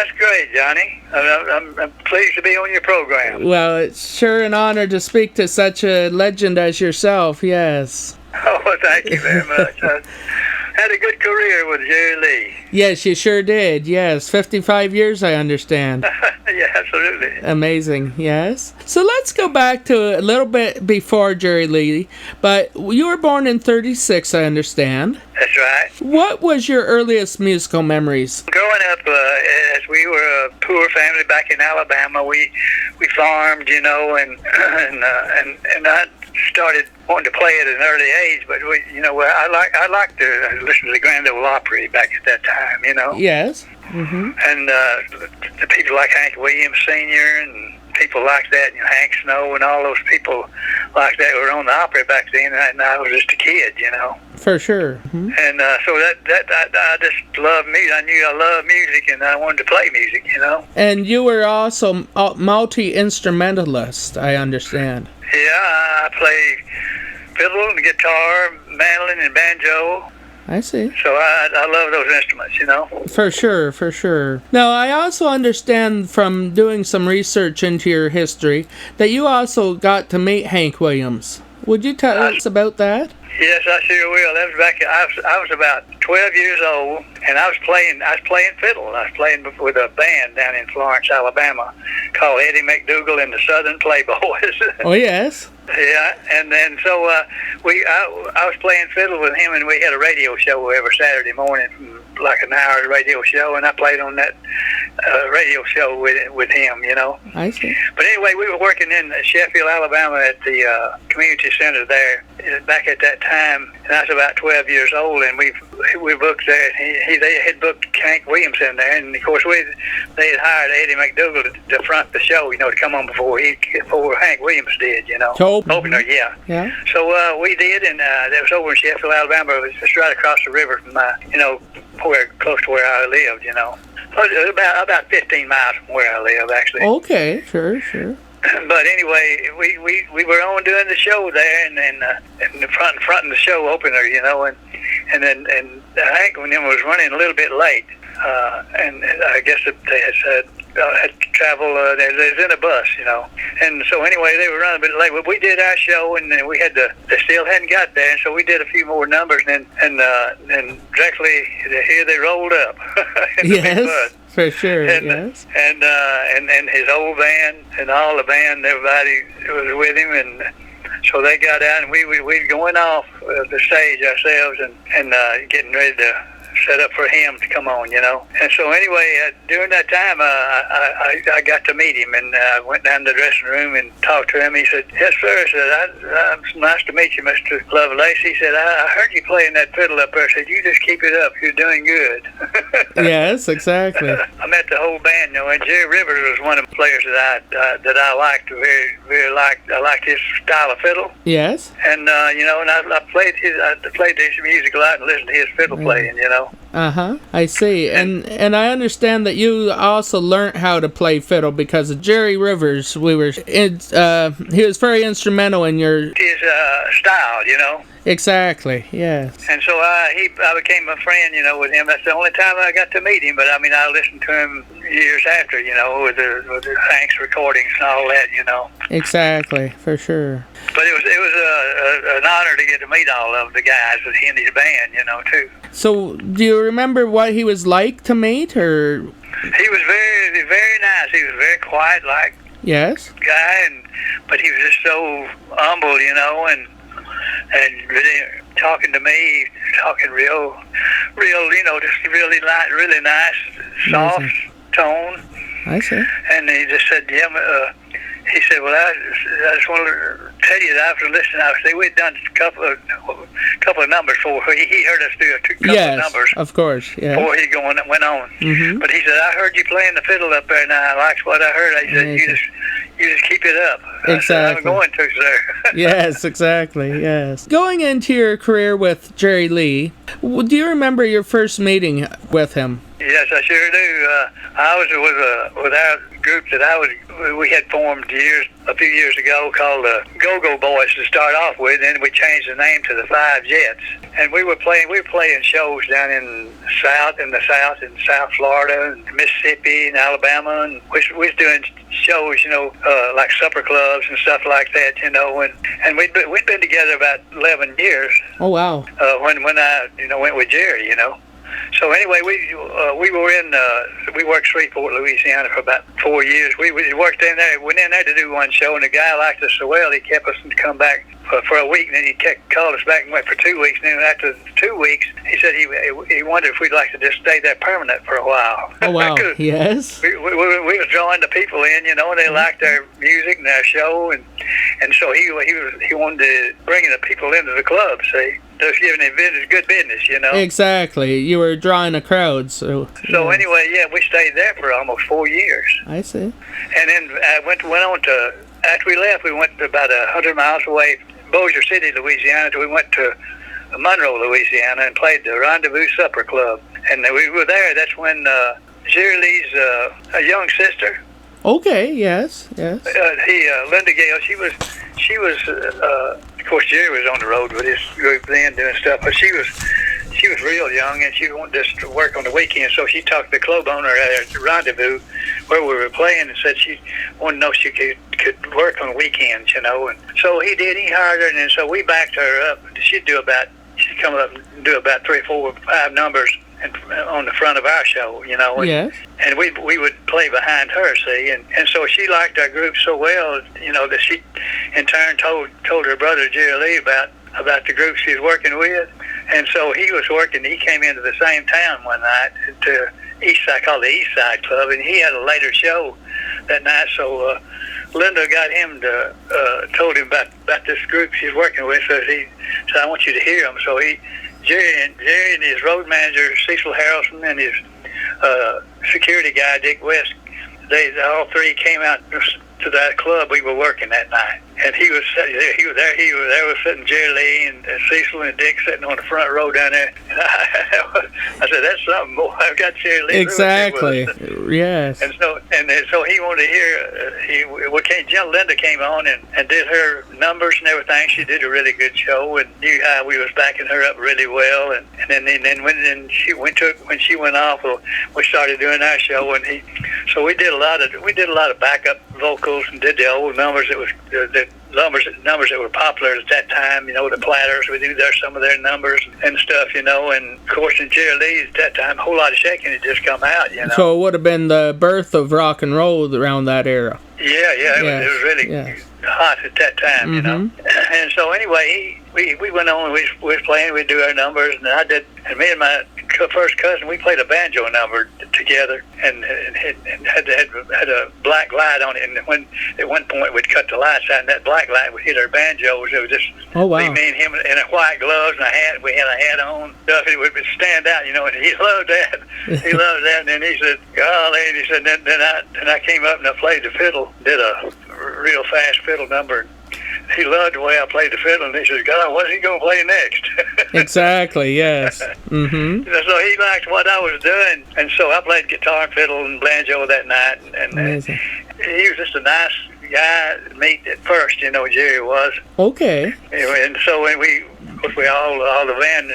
that's great, Johnny. I'm pleased to be on your program. Well, it's sure an honor to speak to such a legend as yourself, yes. Oh, thank you very much. I had a good career with Jerry Lee. Yes, you sure did, yes. 55 years, I understand. Yeah, absolutely. Amazing, yes. So let's go back to a little bit before Jerry Lee, but you were born in 36, I understand. That's right. What was your earliest musical memories? Growing up, as we were a poor family back in Alabama, we farmed, and I started wanting to play at an early age. But I liked to listen to the Grand Ole Opry back at that time, Yes. Mm-hmm. And the people like Hank Williams Sr. and people like that, Hank Snow and all those people like that were on the opera back then, and I was just a kid, For sure. Mm-hmm. And so I just loved music. I knew I loved music, and I wanted to play music, And you were also multi-instrumentalist, I understand. Yeah, I play fiddle and guitar, mandolin and banjo. I see. So I love those instruments, For sure. Now, I also understand from doing some research into your history that you also got to meet Hank Williams. Would you tell us about that? Yes, I sure will. That was back. I was about 12 years old, and I was playing fiddle. I was playing with a band down in Florence, Alabama, called Eddie McDougal and the Southern Playboys. Oh yes. Yeah, and then so I was playing fiddle with him, and we had a radio show every Saturday morning, like an hour radio show, and I played on that radio show with him, I see. But anyway, we were working in Sheffield, Alabama at the community center there back at that time, and I was about 12 years old, and we booked there. They had booked Hank Williams in there, and of course they had hired Eddie McDougal to front the show, to come on before Hank Williams did, Opener, yeah. So we did, and that was over in Sheffield, Alabama. It was just right across the river from close to where I lived, about 15 miles from where I live, actually. Okay, sure. But anyway, we were on doing the show there, and then in the front of the show opener, and then Hank was running a little bit late, and I guess they had said had to travel. They was in a bus, and so anyway, they were running a bit late. But we did our show, and then they still hadn't got there, and so we did a few more numbers, and directly here they rolled up. In the big bus. For sure, and, yes. And his whole band and all the band, everybody was with him, and so they got out, and we were going off the stage ourselves and getting ready to set up for him to come on, And so anyway, during that time, I got to meet him, and I went down to the dressing room and talked to him. He said, "Yes, sir." I said, "It's nice to meet you, Mr. Lovelace." He said, I heard you playing that fiddle up there." I said, "You just keep it up. You're doing good." Yes, exactly. I met the whole band, and Jerry Rivers was one of the players that I liked very liked. I liked his style of fiddle. Yes. And and I played his music a lot and listened to his fiddle playing, I see. And I understand that you also learned how to play fiddle because of Jerry Rivers. He was very instrumental in his style, Exactly, yes. And so I became a friend, with him. That's the only time I got to meet him. But I listened to him years after, with the Hank's recordings and all that, Exactly, for sure. But it was an honor to get to meet all of the guys in his band, too. So, do you remember what he was like to meet, or? He was very, very nice. He was very quiet, yes, guy, but he was just so humble, and really talking to me, talking real, just really nice, soft tone. I see. And he just said, he said, "Well, I just wanted to tell you that after listening, we'd done a couple of numbers for. He heard us do a couple of numbers. Of course, yeah. Before he went on. Mm-hmm. But he said, I heard you playing the fiddle up there, and I liked what I heard. He said, you just keep it up. Exactly. I said, I'm going to, sir. Yes, exactly. Yes. Going into your career with Jerry Lee, do you remember your first meeting with him? Yes, I sure do. I was with our group that we had formed a few years ago called the Go-Go Boys to start off with, and then we changed the name to the Five Jets. And we were playing shows down in the South, in South Florida, and Mississippi, and Alabama, and we was doing shows, like supper clubs and stuff like that, and we'd been together about 11 years. Oh wow! When I went with Jerry, So anyway, we worked Shreveport, Louisiana for about 4 years. We worked in there, went in there to do one show, and the guy liked us so well, he kept us to come back for a week, and then he called us back and went for 2 weeks. And then after 2 weeks, he said he wondered if we'd like to just stay there permanent for a while. Oh wow! Yes. We was drawing the people in, and they liked our music and our show, and so he wanted to bring the people into the club. See, just giving them good business, Exactly. You were drawing a crowd, so. So anyway, yeah, we stayed there for almost 4 years. I see. And then went on to, after we left, we went to about 100 miles away, Bossier City, Louisiana. We went to Monroe, Louisiana, and played the Rendezvous Supper Club. And we were there. That's when Jerry Lee's a young sister. Okay. Yes. Linda Gale. She was. Of course, Jerry was on the road with his group then doing stuff, but she was real young, and she wanted us to work on the weekend. So she talked to the club owner at the Rendezvous where we were playing, and said she wanted to know if she could work on the weekends, And so he did. He hired her, and so we backed her up. She'd come up and do about 3, 4, 5 numbers on the front of our show, Yes. And we would play behind her, see, and so she liked our group so well, that she in turn told her brother Jerry Lee about the group she was working with, and so he came into the same town one night to called the East Side Club, and he had a later show that night, so Linda got him told him about this group she's working with, so he said, I want you to hear them. So Jerry and his road manager, Cecil Harrelson, and his security guy, Dick West, they all three came out to that club we were working that night. And he was there was sitting Jerry Lee and Cecil and Dick sitting on the front row down there. And I said, that's something, boy. I've got Jerry Lee. Exactly. Yes. And so he wanted to hear, Linda came on and did her numbers and everything. She did a really good show and knew how we was backing her up really well. And then when she went off, we started doing our show, and so we did a lot of backup vocals and did the old numbers numbers that were popular at that time, the Platters. We did some of their numbers and stuff, and of course in Jerry Lee's at that time, a whole lot of shaking had just come out, So it would have been the birth of rock and roll around that era. Yeah, it was really hot at that time, And so anyway, we went on, we was playing, we'd do our numbers, and me and my first cousin, we played a banjo number together, and had a black light on it, and when at one point we'd cut the lights out, and that black light would hit our banjos. It was just me and him in a white gloves and a hat. We had a hat on, stuff. It would stand out, and he loved that. He loved that, and then he said, golly, and he said, then I came up and I played the fiddle, did a real fast fiddle number. He loved the way I played the fiddle, and he said, God, what's he going to play next? Exactly, yes. Mm-hmm. So he liked what I was doing, and so I played guitar, fiddle, and banjo that night. And he was just a nice guy to meet at first, Jerry was. Okay. And so when all the band,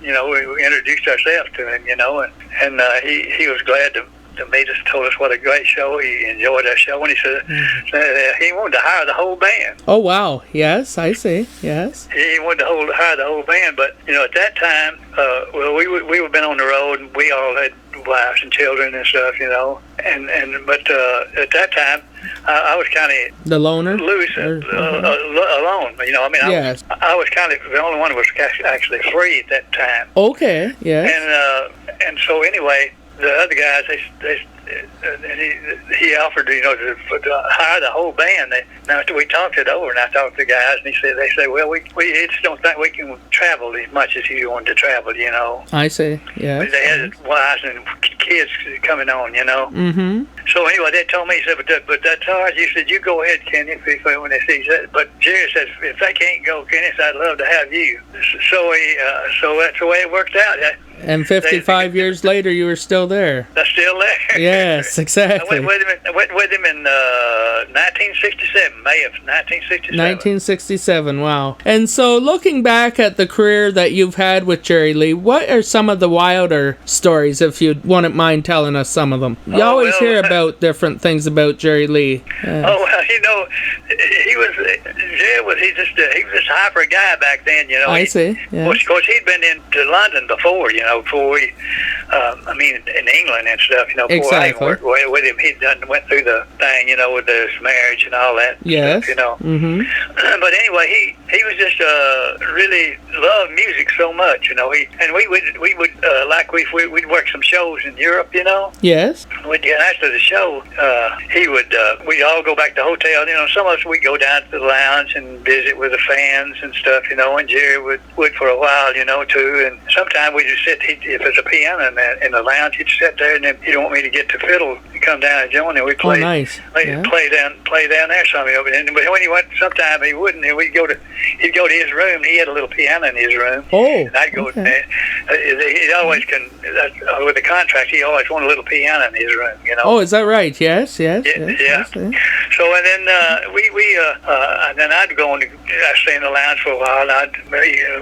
we introduced ourselves to him, and he was glad to meet us, told us what a great show. He enjoyed our show, and he said he wanted to hire the whole band. Oh, wow. Yes, I see. Yes. He wanted to hire the whole band, but, at that time, we were been on the road, and we all had wives and children and stuff, but at that time, I was kind of the loner, loose, alone. Yes. I was kind of the only one who was actually free at that time. Okay. Yes. And so anyway, the other guys, he offered, to hire the whole band. Now we talked it over, and I talked to the guys, and they said, well, we just don't think we can travel as much as you want to travel, I see. Yeah. They had wives and kids coming on, Mm-hmm. So anyway, they told me, he said, but that's all right. You said, you go ahead, Kenny, when they see that. But Jerry said, if they can't go, Kenny, I'd love to have you. So that's the way it worked out. And 55 years later, you were still there. I'm still there. Yes, exactly. I went with him in 1967, May of 1967. 1967, wow. And so looking back at the career that you've had with Jerry Lee, what are some of the wilder stories, if you wouldn't mind telling us some of them? You always hear about different things about Jerry Lee. Oh, well, he was just a hyper guy back then, I see, yeah. Of course, he'd been into London before, before we, in England and stuff, before exactly. I worked with him, he went through the thing, with his marriage and all that yes. stuff, Mm-hmm. But anyway, he was just really loved music so much, and we would we'd work some shows in Europe, Yes. After the show, we'd all go back to the hotel, some of us we'd go down to the lounge and visit with the fans and stuff, and Jerry would for a while, too, and sometimes we'd just sit, if there's a piano in the lounge, he'd sit there, and then he'd want me to get the fiddle and come down and join him. We'd play, nice. play down there some, and when he went, sometimes he wouldn't, and he'd go to his room. He had a little piano in his room. Oh, and I'd go there. He always with the contract, he always wanted a little piano in his room, Oh, is that right? Yes. Yeah. So, and then then I'd go and I'd stay in the lounge for a while, and I'd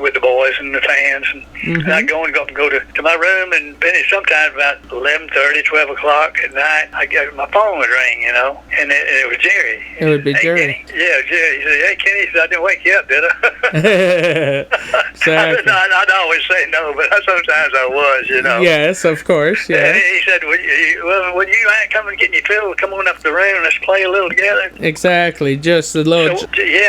with the boys and the fans, and I'd go to my room, and then sometimes about 11:30, 12 o'clock at night, my phone would ring, and it was Jerry. It would be Jerry. Yeah, Jerry. He said, "Hey, Kenny," he said, "I didn't wake you up, did I?" Exactly. I'd always say no, but sometimes I was, Yes, of course. Yeah. And he said, "Would you come and get your fiddle? Come on up to the room. Let's play a little together." Exactly. Just a little. So,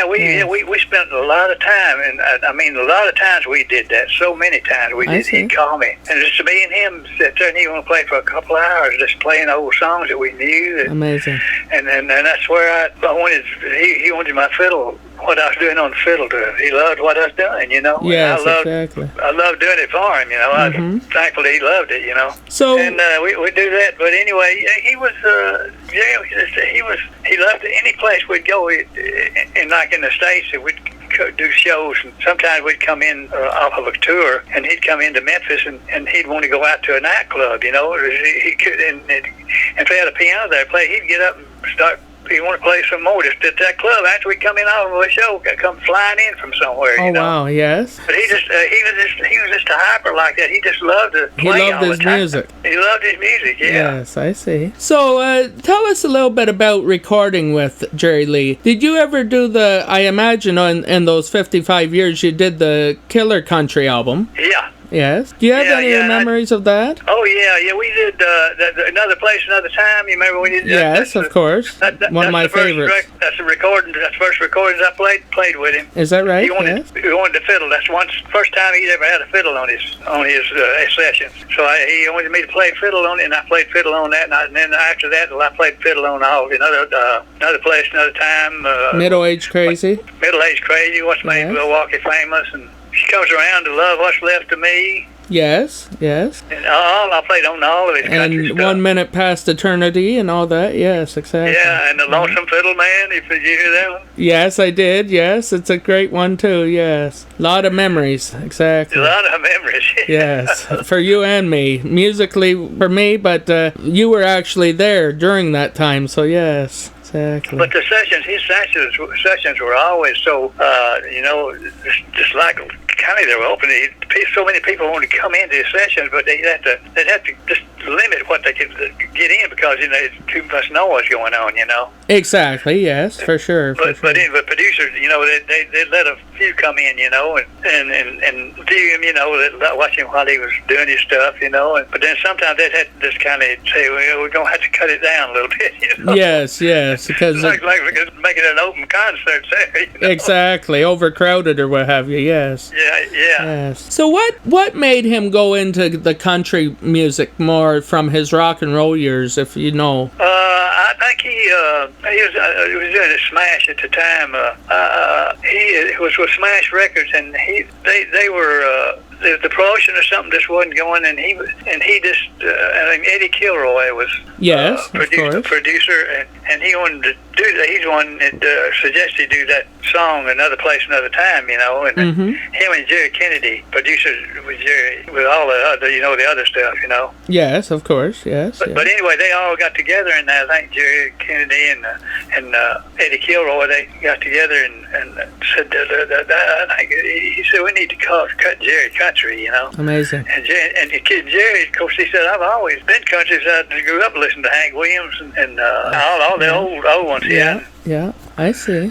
we spent a lot of time, and a lot of times we did that. So many times we did. He'd call me, and just me and him sit there, and he want to play for a couple of hours, just playing old songs that we knew. Amazing. And that's where I wanted. He wanted my fiddle. What I was doing on the fiddle to him. He loved what I was doing, Yes, exactly. I loved doing it for him, I was thankful that he loved it, So, and we do that. But anyway, he was, he loved it. Any place we'd go, in the States, we'd do shows, and sometimes we'd come in off of a tour, and he'd come into Memphis, and he'd want to go out to a nightclub, He could, and if they had a piano there play, he'd get up and start. He want to play some more just at that club after we come in off of a show, come flying in from somewhere. Oh, wow, yes. But he was just a hyper like that. He just loved to play. He loved his music. He loved his music. Yeah. Yes, I see. So, tell us a little bit about recording with Jerry Lee. Did you ever do I imagine in those 55 years you did the Killer Country album? Yeah. Yes. Do you have any memories of that? Oh, yeah. We did Another Place, Another Time. You remember we did that? Yes, of course. One of my favorites. That's the recording. That's the first recordings I played with him. Is that right? He wanted the fiddle. That's first time he ever had a fiddle on his sessions. So he wanted me to play fiddle on it, and I played fiddle on that. And then after that, I played fiddle on all Another Place, Another Time. Middle-Aged Crazy. Middle-Aged Crazy. What's made Milwaukee famous, and She Comes Around to Love What's Left of Me. Yes. And I played on all of his country stuff. And 1 Minute Past Eternity and all that. Yes, exactly. Yeah, and The Lonesome Fiddle Man. Did you hear that one? Yes, I did. Yes, it's a great one too. Yes, a lot of memories. Exactly. A lot of memories. Yes, for you and me. Musically for me, but you were actually there during that time. So yes. Exactly. But his sessions were always so, just like kind of they were open. So many people wanted to come into his sessions, but they'd have to just limit what they could get in because there's too much noise going on. Exactly. Yes, for sure. But producers, they let a few come in, and view him, watch him while he was doing his stuff, But then sometimes they'd have to just kind of say, well, we're gonna have to cut it down a little bit. Yes, because like making an open concert there. Exactly, overcrowded or what have you. Yes. Yeah. Yes. So what made him go into the country music more from his rock and roll years, if you know? I think he was doing a Smash at the time. He was with Smash Records, and they were. The promotion or something just wasn't going, and he just I mean, Eddie Kilroy was producer, and he wanted to do that. He's the one that suggested do that song "Another Place, Another Time," you know, and him and Jerry Kennedy, producers with Jerry, with all the other, you know, the other stuff, you know. Yes, of course, yes. But anyway, they all got together, and I think Jerry Kennedy and Eddie Kilroy, they got together and said I think he said we need to cut Jerry country, you know. Amazing. And Jerry, of course, he said I've always been country. So I grew up listening to Hank Williams and all the old ones. Yeah, I see.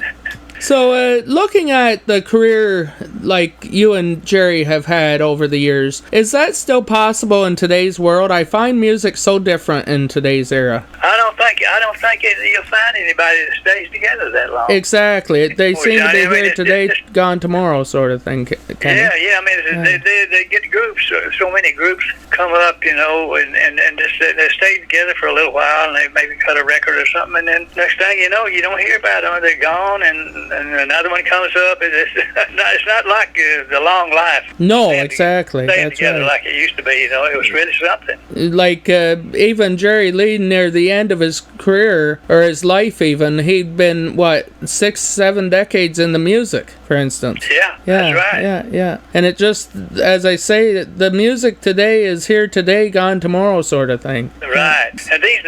So, looking at the career like you and Jerry have had over the years, is that still possible in today's world? I find music so different in today's era. I don't think you'll find anybody that stays together that long. Exactly. They seem to be here today, gone tomorrow, sort of thing. Yeah. I mean, they get groups. So many groups come up, you know, and just they stay together for a little while, and they maybe cut a record or something, and then next thing you know, you don't hear about them. They're gone, and another one comes up. It's not like the long life. No, exactly. Staying That's together right. Like it used to be. You know, it was really something. Like even Jerry Lee, near the end of his career or his life, even he'd been 6-7 decades in the music, for instance. Yeah, that's right. Yeah. And it just, as I say, the music today is here today, gone tomorrow, sort of thing. Right. And these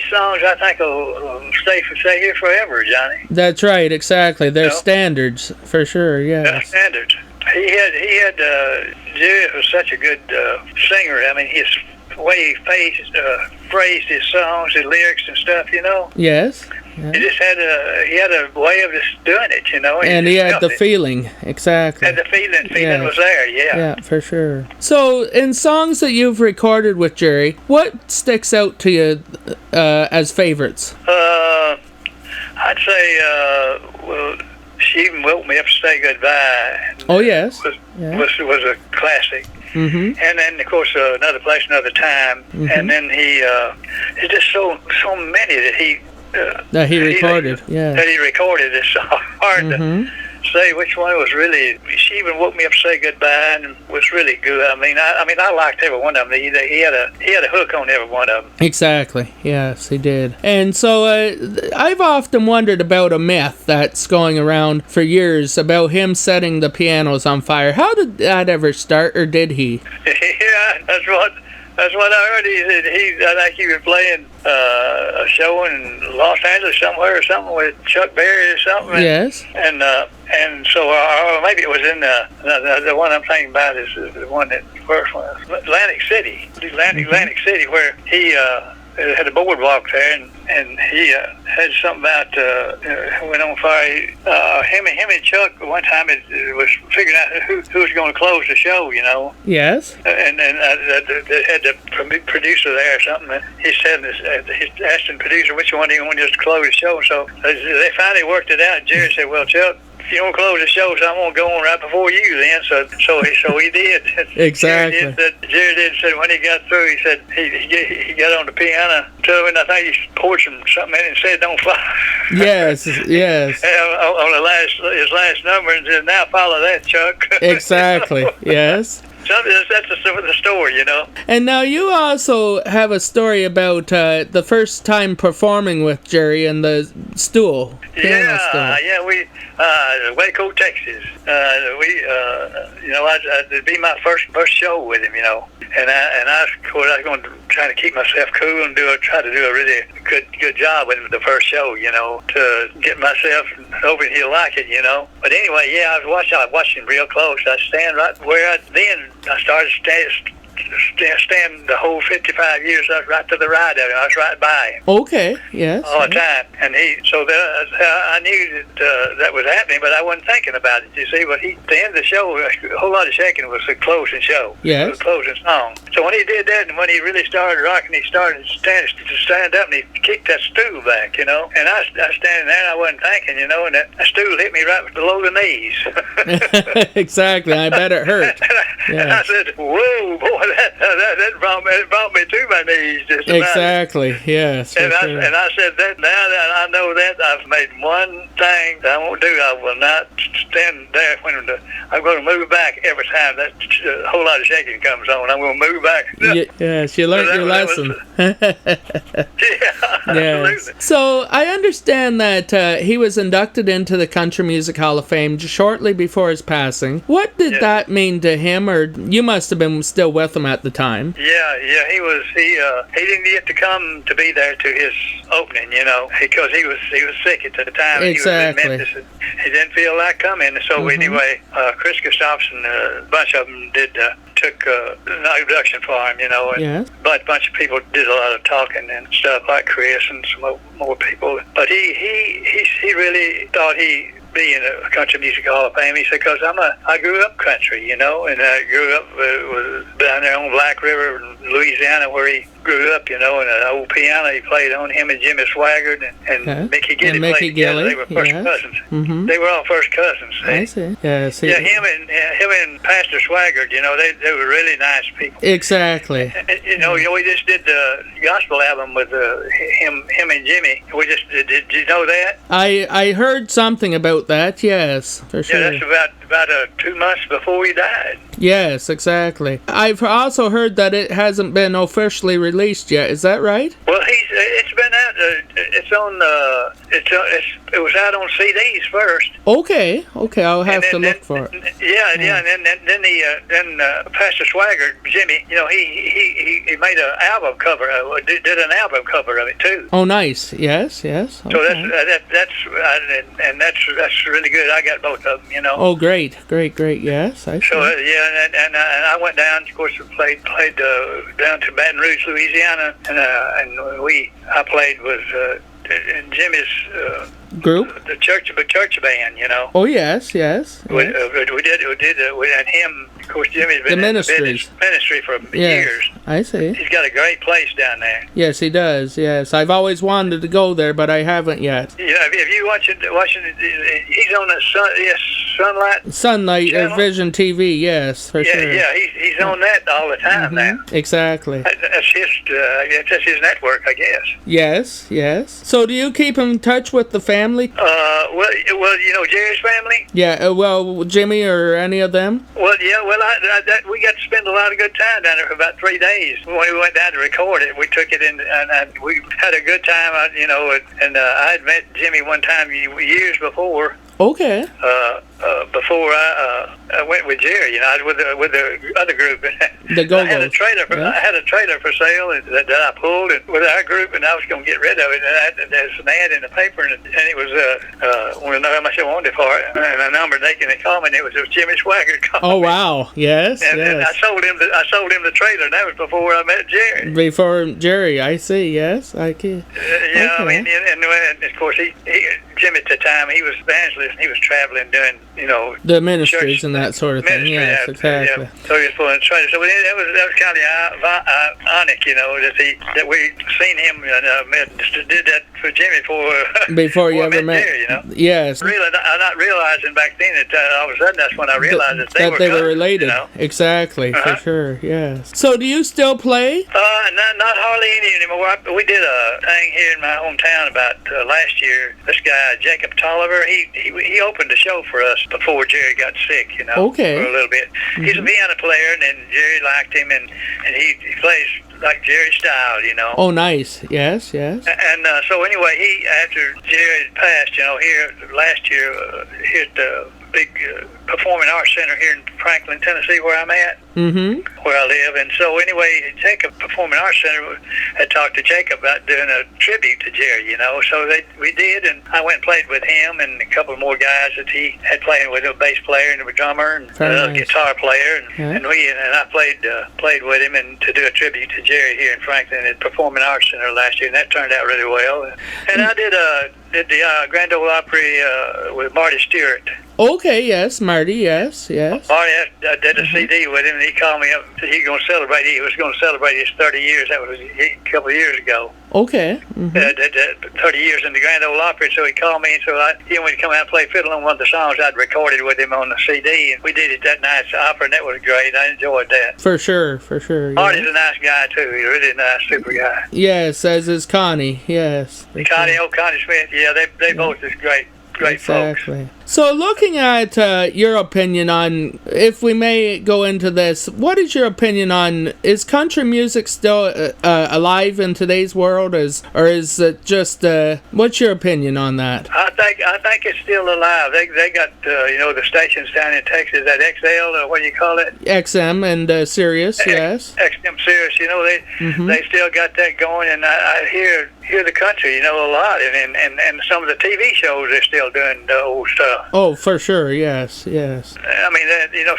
songs, I think, will stay here forever, Johnny. That's right. Exactly. They're standards for sure. Yeah. They're standards. He had Jerry was such a good singer. I mean, his way he phrased his songs, his lyrics and stuff, you know. Yes. He just had a way of just doing it, you know. And he had the feeling, exactly. Had the feeling was there, yeah. Yeah, for sure. So, in songs that you've recorded with Jerry, what sticks out to you as favorites? I'd say, well, She Even Woke Me Up to Say Goodbye. Oh, yes. Was a classic. Mm-hmm. And then, of course, Another Place, Another Time. Mm-hmm. And then it's just so many that he recorded. That he recorded. It's so hard to say which one was really. She Even Woke Me Up to Say Goodbye, and was really good. I mean, I liked every one of them. He had a hook on every one of them. Exactly. Yes, he did. And so I've often wondered about a myth that's going around for years about him setting the pianos on fire. How did that ever start, or did he? Yeah, that's what I heard. I think he was playing a show in Los Angeles somewhere or something with Chuck Berry or something. Yes. And so maybe it was in the one I'm thinking about is the one that first one, Atlantic City, where he had a boardwalk there, and he had something about went on fire. Him and Chuck one time was figuring out who was going to close the show, you know. Yes. And then they had the producer there or something. And he said, he's asking the producer which one do you want just to close the show. So they finally worked it out. Jerry said, "Well, Chuck, if you want to close the show, so I'm going to go on right before you then." So he did. Exactly. Jerry did. Said when he got through, he said he got on the piano to him, and I think he poured something in and said, "Don't fire." Yes. On his last number, and said, "Now follow that, Chuck." Exactly. Yes. That's the story, you know. And now you also have a story about the first time performing with Jerry and the stool. Yeah, we Waco, Texas. It'd be my first show with him, you know. And I was going to try to keep myself cool and try to do a really good job with him the first show, you know, to get myself hoping he'll like it, you know. But anyway, I was watching real close. I stand right where I started stand the whole 55 years. I was right to the right of him. I was right by him. Okay, yes. All the time. And I knew that was happening, but I wasn't thinking about it, you see. But at the end of the show, a whole lot of shaking was the closing show. Yes. The closing song. So when he did that, and when he really started rocking, he started to stand up, and he kicked that stool back, you know. And I was standing there, and I wasn't thinking, you know, and that stool hit me right below the knees. Exactly. I bet it hurt. And I said, "Whoa, boy, that brought me to my knees." Just about. Exactly. Yes. And I said that now that I know that I've made one thing that I won't do. I will not stand there when I'm going to move back every time that whole lot of shaking comes on. I'm going to move back. Yes, you learned your lesson. Yeah, absolutely. So I understand that he was inducted into the Country Music Hall of Fame shortly before his passing. What did that mean to him, or you must have been still with him at the time? Yeah, he was. He didn't get to come to be there to his opening, you know, because he was sick at the time. Exactly. He was in Memphis. He didn't feel like coming. So anyway, Chris Gustafson, a bunch of them took an introduction for him, you know, and a bunch of people did a lot of talking and stuff, like Chris and some more people. But he really thought he'd be in a Country Music Hall of Fame. He said, because I grew up country, you know, and I grew up was down there on Black River, Louisiana, where he grew up, you know, and an old piano he played on, him and Jimmy Swaggart and Mickey Gilley played together. They were first cousins. Mm-hmm. They were all first cousins. I see. Yes. Yeah, him and Pastor Swaggart, you know, they were really nice people. Exactly. And, you know, we just did the gospel album with him and Jimmy. We just did you know that? I heard something about that. Yes, for sure. Yeah, that's about 2 months before he died. Yes, exactly. I've also heard that it hasn't been officially released yet. Is that right? Well, it's been out. It was out on CDs first. Okay. I'll have to look for it. Yeah. And then Pastor Swaggart, Jimmy, you know, he made an album cover. Did an album cover of it too. Oh, nice. Yes. Okay. So that's really good. I got both of them, you know. Oh, great. Yes, I see. So and I went down. Of course, played down to Baton Rouge, Louisiana, and I played with Jimmy's group, the church band, you know. Oh yes. We did and him. Of course, Jimmy's been in the ministry for years. I see. He's got a great place down there. Yes, he does. Yes, I've always wanted to go there, but I haven't yet. Yeah, if you watching it, he's on the Sunlight Vision TV. Yes, for sure. Yeah, he's on that all the time now. Exactly. That's his network, I guess. Yes. So, do you keep in touch with the family? Well, you know Jerry's family. Yeah. Well, Jimmy or any of them. Well, yeah. Well, we got to spend a lot of good time down there for about 3 days. When we went down to record it, we took it in, and we had a good time, you know. And I had met Jimmy one time years before. Okay. Before I went with Jerry, you know, I was with the other group. The Go-Go's. I had a trailer for sale that I pulled with our group, and I was going to get rid of it. And there's an ad in the paper, and it was want to know how much I wanted for it, and a number they called me, and it was Jimmy Swaggart calling me. Oh wow, yes. And I sold him the trailer. And that was before I met Jerry. Before Jerry, I see. Yes, I can. Yeah, okay. I mean, and of course Jimmy at the time he was evangelist. And he was traveling doing, you know, the ministries and that sort of thing. Yes, exactly. Yeah. So he was pulling trailer. So that was kind of ironic, you know, that we seen him and did that for Jimmy before you ever met Jerry, you know. Yes. Really, not realizing back then that all of a sudden that's when I realized that they were related. You know? Exactly, for sure. Yes. So do you still play? Not hardly any anymore. We did a thing here in my hometown about last year. This guy Jacob Tolliver, he opened the show for us before Jerry got sick, you know. Okay. For a little bit. Mm-hmm. He's a piano player, and then Jerry liked him, and he plays like Jerry's style, you know. Oh, nice. Yes. And so anyway, after Jerry passed, you know, here last year, here at the big Performing Arts Center here in Franklin, Tennessee, where I'm at. Mm-hmm. Where I live. And so anyway, Jacob Performing Arts Center had talked to Jacob about doing a tribute to Jerry, so we did, and I went and played with him and a couple more guys that he had playing with, a bass player and a drummer and a guitar player, and I played with him and to do a tribute to Jerry here in Franklin at Performing Arts Center last year, and that turned out really well. And I did the Grand Ole Opry with Marty Stewart. Okay, yes, Marty, yes. Marty, I did a CD with him, and he called me up and said he was going to celebrate his 30 years. That was a couple of years ago. Okay. 30 years in the Grand Ole Opry, so he called me, and so he wanted to come out and play fiddle on one of the songs I'd recorded with him on the CD, and we did it that night at the opera, and that was great. I enjoyed that. For sure. Yeah. Marty's a nice guy, too. He's a really nice, super guy. Yes, as is Connie, yes. Connie Smith, yeah, they both is great exactly. folks. So looking at your opinion on, if we may go into this, what is your opinion on, is country music still alive in today's world, or is it just, what's your opinion on that? I think it's still alive. They got, the stations down in Texas, that XL, or what do you call it? XM and Sirius, yes. XM Sirius, they still got that going, and I hear the country, a lot, and some of the TV shows are still doing the old stuff. Oh, for sure, yes. I mean,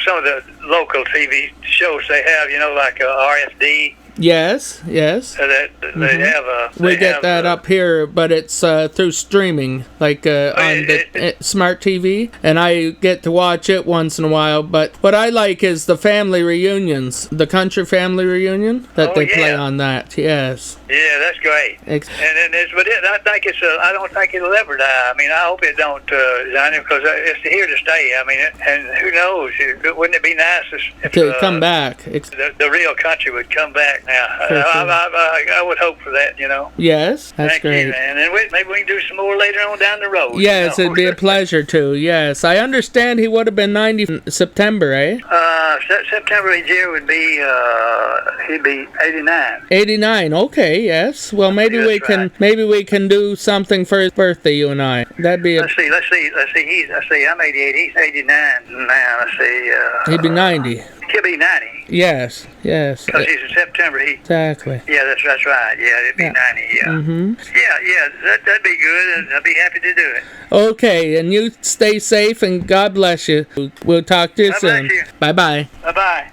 some of the local TV shows they have, like RFD. Yes. They have we get that up here, but it's through streaming, like on the smart TV, and I get to watch it once in a while. But what I like is the family reunions, the country family reunion that they play on that. Yes. Yeah, that's great. I don't think it'll ever die. I mean, I hope it don't, because it's here to stay. I mean, and who knows? Wouldn't it be nice if to come back? The real country would come back. Now, I would hope for that, Yes, that's Thank great. You, man. And maybe we can do some more later on down the road. Yes, it'd be a pleasure to. Yes, I understand he would have been 90 in September, eh? September each year would be he'd be 89. 89. Okay, yes. Well, maybe we can do something for his birthday, you and I. That'd be. Let's see. I'm 88. He's 89 now. Let's see. He'd be 90. He'll be 90. Yes. Because he's in September. Exactly. Yeah, that's right. Yeah, it'd be 90. Yeah. Mm-hmm. Yeah. That'd be good, and I'd be happy to do it. Okay, and you stay safe, and God bless you. We'll talk to you soon. Bless you. Bye-bye. Bye-bye.